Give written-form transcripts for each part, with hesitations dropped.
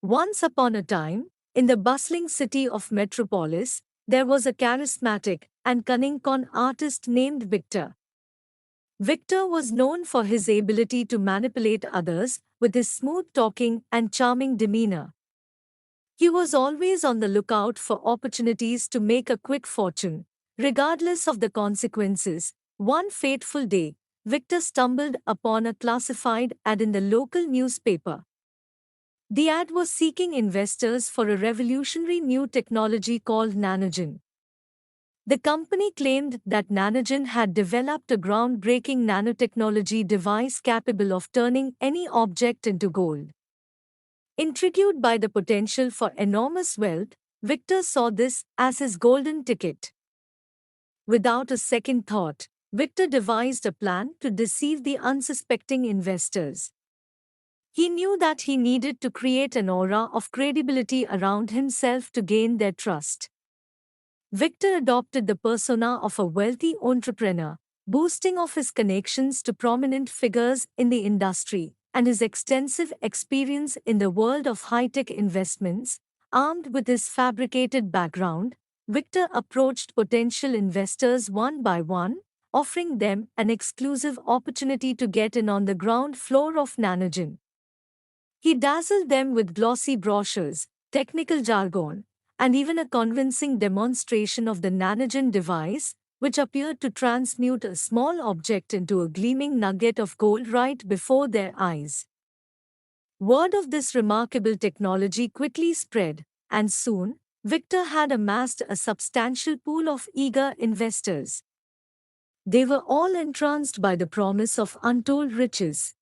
Once upon a time, in the bustling city of Metropolis, there was a charismatic and cunning con artist named Victor. Victor was known for his ability to manipulate others with his smooth talking and charming demeanor. He was always on the lookout for opportunities to make a quick fortune, regardless of the consequences. One fateful day, Victor stumbled upon a classified ad in the local newspaper. The ad was seeking investors for a revolutionary new technology called nanogen. The company claimed that nanogen had developed a groundbreaking nanotechnology device capable of turning any object into gold. Intrigued by the potential for enormous wealth, Victor saw this as his golden ticket. Without a second thought, Victor devised a plan to deceive the unsuspecting investors. He knew that he needed to create an aura of credibility around himself to gain their trust. Victor adopted the persona of a wealthy entrepreneur, boasting of his connections to prominent figures in the industry and his extensive experience in the world of high-tech investments. Armed with his fabricated background, Victor approached potential investors one by one, offering them an exclusive opportunity to get in on the ground floor of Nanogen. He dazzled them with glossy brochures, technical jargon, and even a convincing demonstration of the Nanogen device, which appeared to transmute a small object into a gleaming nugget of gold right before their eyes. Word of this remarkable technology quickly spread, and soon, Victor had amassed a substantial pool of eager investors. They were all entranced by the promise of untold riches.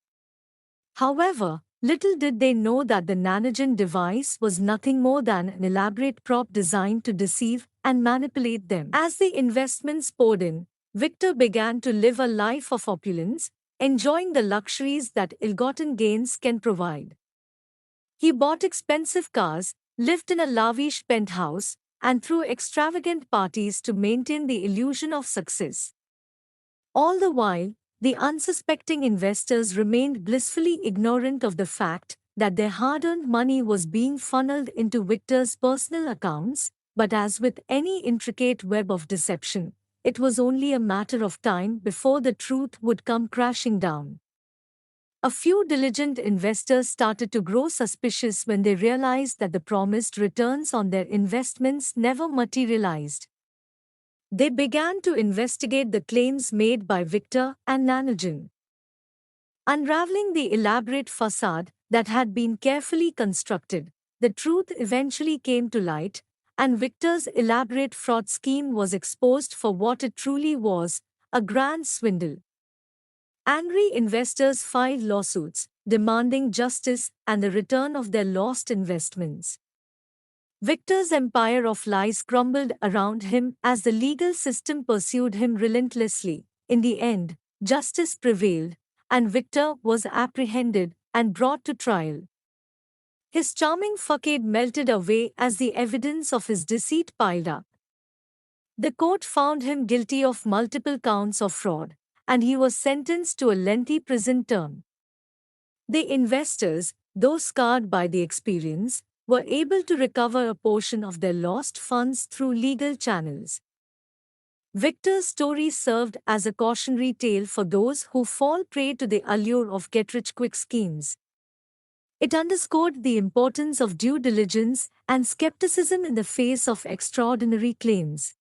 However, little did they know that the nanogen device was nothing more than an elaborate prop designed to deceive and manipulate them. As the investments poured in, Victor began to live a life of opulence, enjoying the luxuries that ill-gotten gains can provide. He bought expensive cars, lived in a lavish penthouse, and threw extravagant parties to maintain the illusion of success. All the while, the unsuspecting investors remained blissfully ignorant of the fact that their hard-earned money was being funneled into Victor's personal accounts, but as with any intricate web of deception, it was only a matter of time before the truth would come crashing down. A few diligent investors started to grow suspicious when they realized that the promised returns on their investments never materialized. They began to investigate the claims made by Victor and Nanogen. Unraveling the elaborate facade that had been carefully constructed, the truth eventually came to light, and Victor's elaborate fraud scheme was exposed for what it truly was, a grand swindle. Angry investors filed lawsuits, demanding justice and the return of their lost investments. Victor's empire of lies crumbled around him as the legal system pursued him relentlessly. In the end, justice prevailed, and Victor was apprehended and brought to trial. His charming facade melted away as the evidence of his deceit piled up. The court found him guilty of multiple counts of fraud, and he was sentenced to a lengthy prison term. The investors, though scarred by the experience, were able to recover a portion of their lost funds through legal channels. Victor's story served as a cautionary tale for those who fall prey to the allure of get-rich-quick schemes. It underscored the importance of due diligence and skepticism in the face of extraordinary claims.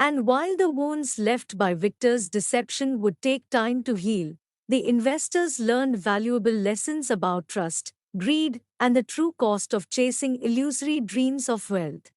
And while the wounds left by Victor's deception would take time to heal, the investors learned valuable lessons about trust, greed, and the true cost of chasing illusory dreams of wealth.